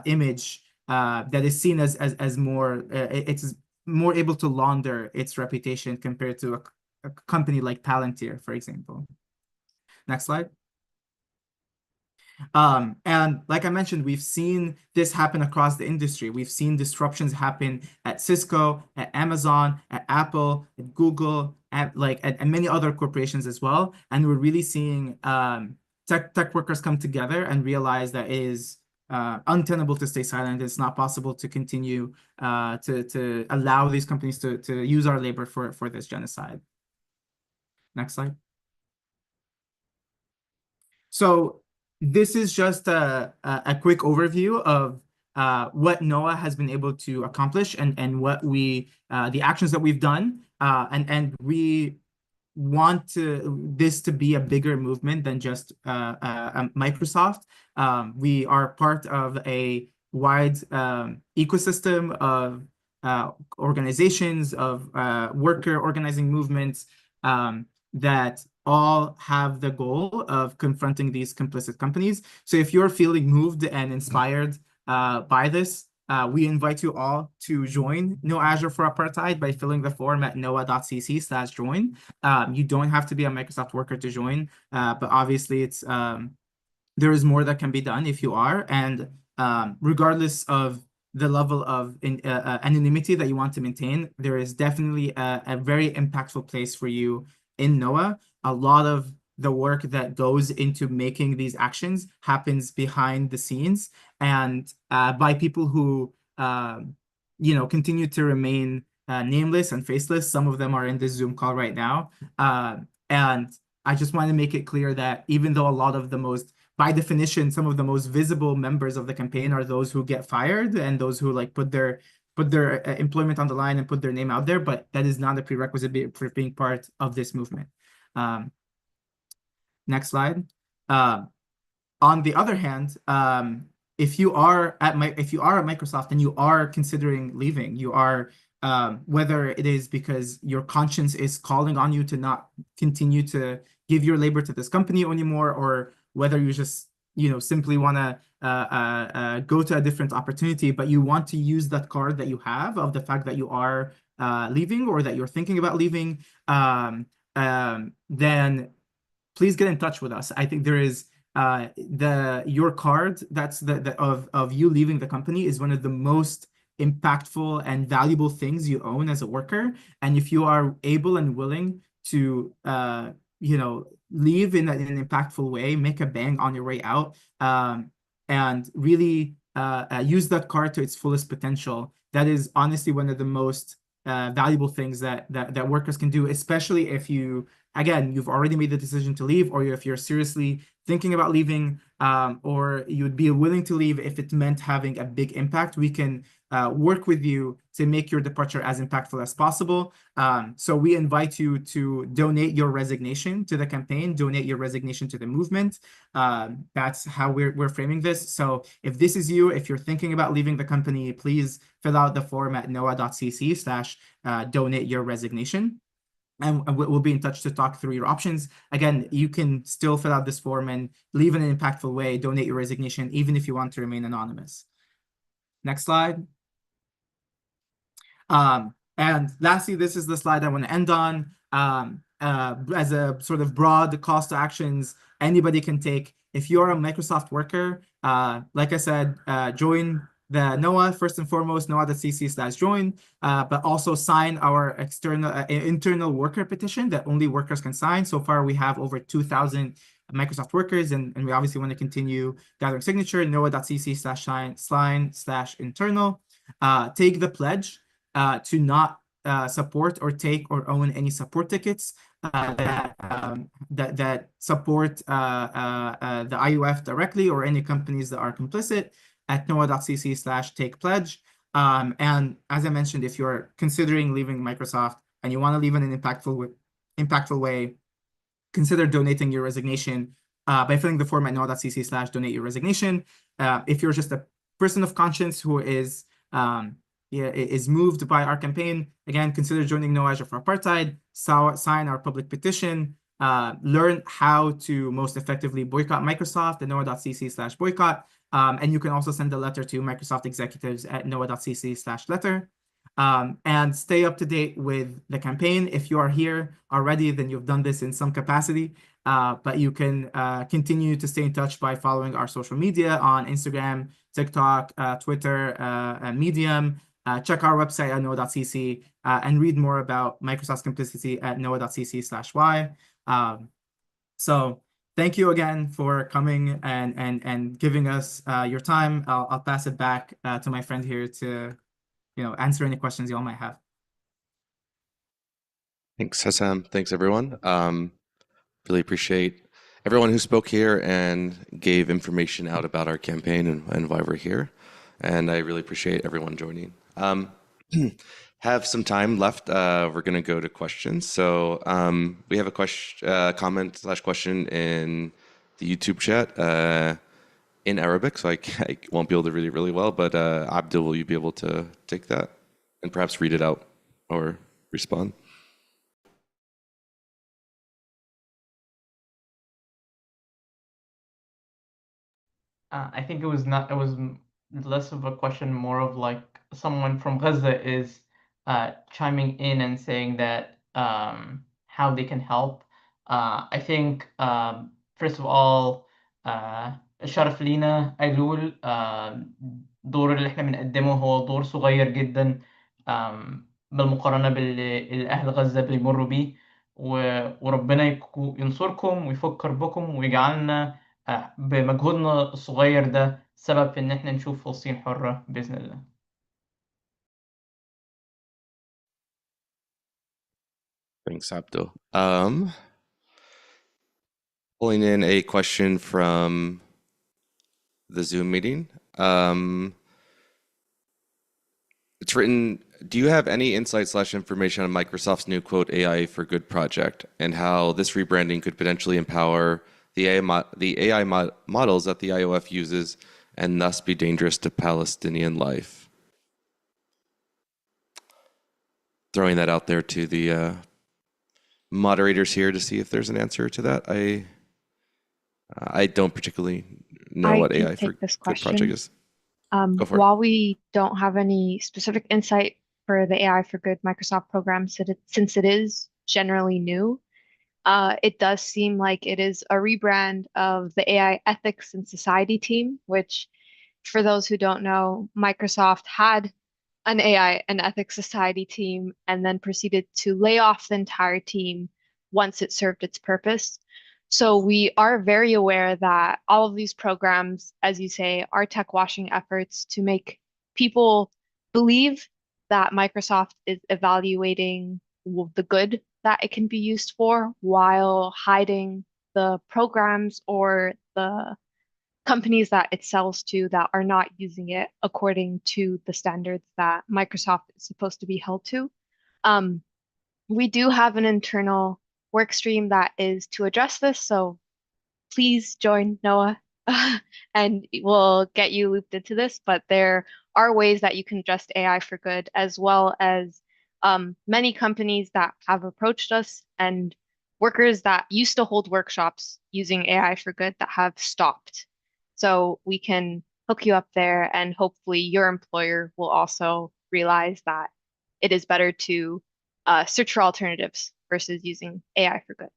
image that is seen as more, it's more able to launder its reputation compared to a company like Palantir, for example. Next slide. And like I mentioned, we've seen this happen across the industry. We've seen disruptions happen at Cisco, at Amazon, at Apple, at Google, at many other corporations as well. And we're really seeing tech workers come together and realize that it is untenable to stay silent. It's not possible to continue to allow these companies to use our labor for this genocide. Next slide. So this is just a quick overview of what NOAA has been able to accomplish and what the actions that we've done. And we want this to be a bigger movement than just Microsoft. We are part of a wide ecosystem of organizations, of worker organizing movements that all have the goal of confronting these complicit companies. So if you're feeling moved and inspired by this, we invite you all to join No Azure for Apartheid by filling the form at noaa.cc/join. You don't have to be a Microsoft worker to join, but obviously there is more that can be done if you are. And regardless of the level of anonymity that you want to maintain, there is definitely a very impactful place for you in NOAA. A lot of the work that goes into making these actions happens behind the scenes and by people who continue to remain nameless and faceless. Some of them are in this Zoom call right now. And I just want to make it clear that even though a lot of the most, by definition, some of the most visible members of the campaign are those who get fired and those who like put their employment on the line and put their name out there, but that is not a prerequisite for being part of this movement. Next slide. On the other hand, if you are at Microsoft and you are considering leaving, you are whether it is because your conscience is calling on you to not continue to give your labor to this company anymore, or whether you just simply want to go to a different opportunity, but you want to use that card that you have of the fact that you are leaving or that you're thinking about leaving, then please get in touch with us. I think there is your card that's of you leaving the company is one of the most impactful and valuable things you own as a worker. And if you are able and willing to leave in an impactful way, make a bang on your way out, and really use that card to its fullest potential, that is honestly one of the most valuable things that workers can do, especially if you've already made the decision to leave, or if you're seriously thinking about leaving, or you'd be willing to leave if it meant having a big impact. We can work with you to make your departure as impactful as possible. So we invite you to donate your resignation to the campaign, donate your resignation to the movement. That's how we're framing this. So if this is you, if you're thinking about leaving the company, please fill out the form at noah.cc/donate your resignation. And we'll be in touch to talk through your options. Again, you can still fill out this form and leave in an impactful way, donate your resignation, even if you want to remain anonymous. Next slide. And lastly, this is the slide I want to end on. As a sort of broad call to actions anybody can take. If you're a Microsoft worker, like I said, join the NOAA, first and foremost, noah.cc/join, but also sign our internal worker petition that only workers can sign. So far, we have over 2,000 Microsoft workers, and we obviously want to continue gathering signature, noah.cc/sign/internal. Take the pledge to not support or take or own any support tickets that support the IUF directly or any companies that are complicit at noah.cc/take-pledge. And as I mentioned, if you're considering leaving Microsoft and you want to leave in an impactful way, consider donating your resignation by filling the form at noah.cc/donate your resignation. If you're just a person of conscience who is moved by our campaign, again, consider joining No Azure for Apartheid, sign our public petition, learn how to most effectively boycott Microsoft at noah.cc/boycott. And you can also send a letter to Microsoft executives at noah.cc/letter. And stay up to date with the campaign. If you are here already, then you've done this in some capacity, but you can continue to stay in touch by following our social media on Instagram, TikTok, Twitter, and Medium. Check our website at noah.cc and read more about Microsoft's complicity at noah.cc/y. So thank you again for coming and giving us your time. I'll pass it back to my friend here to answer any questions you all might have. Thanks, Hassam. Thanks, everyone. Really appreciate everyone who spoke here and gave information out about our campaign and why we're here. And I really appreciate everyone joining. Have some time left. We're going to go to questions. So we have a comment/question in the YouTube chat in Arabic. So I won't be able to read it really well, but Abdul, will you be able to take that and perhaps read it out or respond? I think it was less of a question, more of like someone from Gaza is chiming in and saying that how they can help. I think first of all شرف لينا أيلول. الدور اللي احنا بنقدمه هو دور صغير جدا بالمقارنة باللي أهل غزة بيمروا بيه، وربنا ينصركم ويفكر بكم ويجعلنا بمجهودنا الصغير ده سبب في إن احنا نشوف فلسطين حرة بإذن الله. Thanks, Abdul. Pulling in a question from the Zoom meeting. It's written, do you have any insight/information on Microsoft's new quote AI for Good project and how this rebranding could potentially empower the AI models that the IOF uses and thus be dangerous to Palestinian life? Throwing that out there to the moderators here to see if there's an answer to that. I don't particularly know I what can AI for take this Good project question. is. Go for it. While we don't have any specific insight for the AI for Good Microsoft program, since it is generally new, it does seem like it is a rebrand of the AI ethics and society team, which, for those who don't know, Microsoft had an AI and ethics society team and then proceeded to lay off the entire team once it served its purpose. So we are very aware that all of these programs, as you say, are tech washing efforts to make people believe that Microsoft is evaluating the good that it can be used for while hiding the programs or the companies that it sells to that are not using it according to the standards that Microsoft is supposed to be held to. Um, we do have an internal work stream that is to address this, so please join Noah and we'll get you looped into this. But there are ways that you can address AI for good, as well as many companies that have approached us and workers that used to hold workshops using AI for good that have stopped. So we can hook you up there, and hopefully your employer will also realize that it is better to search for alternatives versus using AI for good.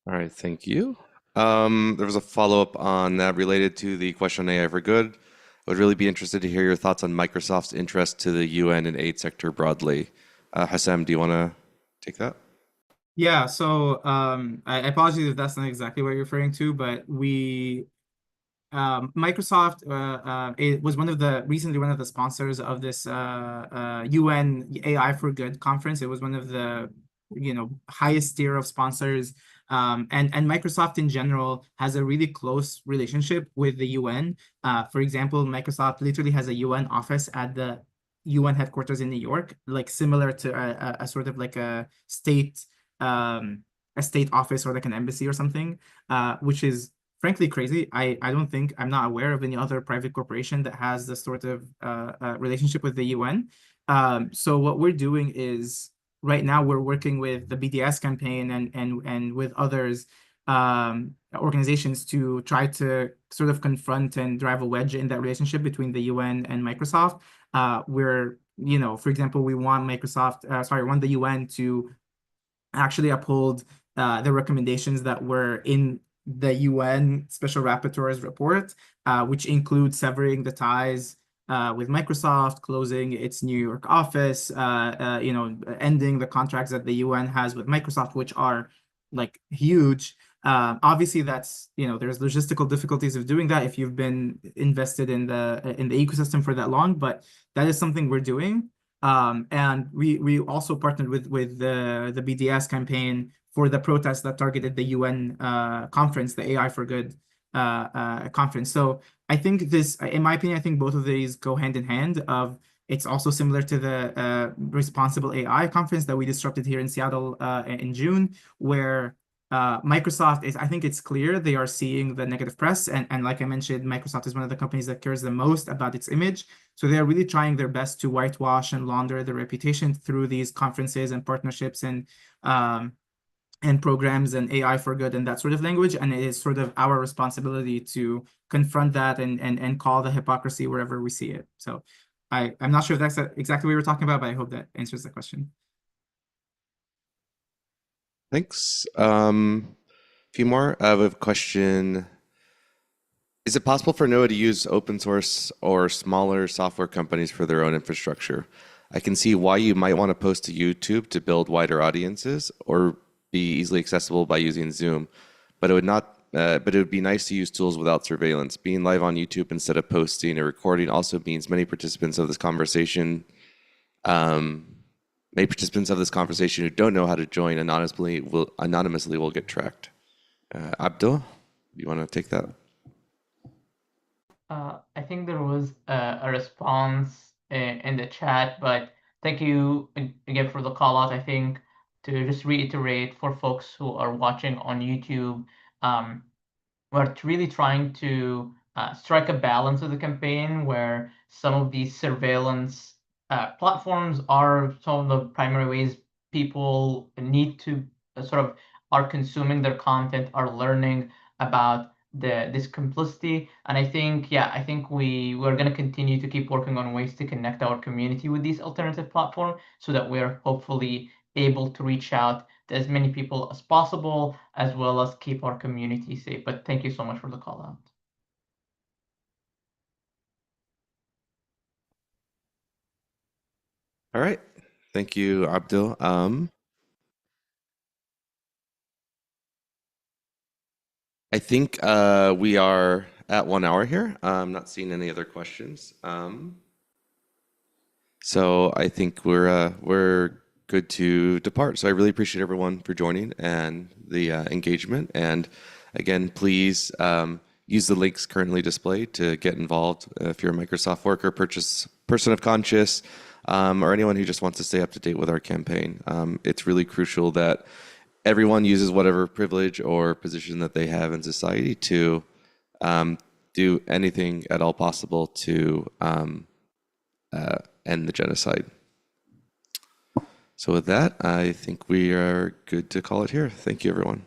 All right, thank you. There was a follow-up on that related to the question on AI for Good. I would really be interested to hear your thoughts on Microsoft's interest to the UN and aid sector broadly. Hassam, do you want to take that? Yeah, so I apologize if that's not exactly what you're referring to, but Microsoft it was recently one of the sponsors of this UN AI for Good conference. It was one of the highest tier of sponsors. And Microsoft in general has a really close relationship with the UN. For example, Microsoft literally has a UN office at the UN headquarters in New York, like similar to a sort of like a state office or like an embassy or something, which is frankly crazy. I'm not aware of any other private corporation that has this sort of relationship with the UN. So what we're doing is right now we're working with the BDS campaign and with others organizations to try to sort of confront and drive a wedge in that relationship between the UN and Microsoft. For example, we want the UN to actually uphold the recommendations that were in the UN Special Rapporteur's report, which include severing the ties with Microsoft, closing its New York office, ending the contracts that the UN has with Microsoft, which are like huge. Obviously, there's logistical difficulties of doing that if you've been invested in the ecosystem for that long, but that is something we're doing. And we also partnered with the BDS campaign for the protests that targeted the UN conference, the AI for Good conference. So I think in my opinion, I think both of these go hand in hand. It's also similar to the Responsible AI conference that we disrupted here in Seattle in June, where Microsoft I think it's clear they are seeing the negative press. And like I mentioned, Microsoft is one of the companies that cares the most about its image. So they're really trying their best to whitewash and launder their reputation through these conferences and partnerships and programs and AI for Good and that sort of language. And it is sort of our responsibility to confront that and call the hypocrisy wherever we see it. So I'm not sure if that's exactly what we were talking about, but I hope that answers the question. Thanks. A few more. I have a question. Is it possible for NOAA to use open source or smaller software companies for their own infrastructure? I can see why you might want to post to YouTube to build wider audiences or be easily accessible by using Zoom, but it would be nice to use tools without surveillance. Being live on YouTube instead of posting or recording also means many participants of this conversation Many participants of this conversation who don't know how to join anonymously will get tracked. Abdul, you want to take that? I think there was a response in the chat, but thank you again for the call out. I think to just reiterate for folks who are watching on YouTube, we're really trying to strike a balance of the campaign where some of these surveillance platforms are some of the primary ways people need to sort of are consuming their content, are learning about this complicity. And I think, yeah, I think we're going to continue to keep working on ways to connect our community with these alternative platforms so that we're hopefully able to reach out to as many people as possible, as well as keep our community safe. But thank you so much for the call out. All right. Thank you, Abdul. I think we are at 1 hour here. I'm not seeing any other questions. So I think we're good to depart. So I really appreciate everyone for joining and the engagement. And again, please use the links currently displayed to get involved. If you're a Microsoft worker, person of conscience, or anyone who just wants to stay up to date with our campaign. It's really crucial that everyone uses whatever privilege or position that they have in society to do anything at all possible to end the genocide. So with that, I think we are good to call it here. Thank you, everyone.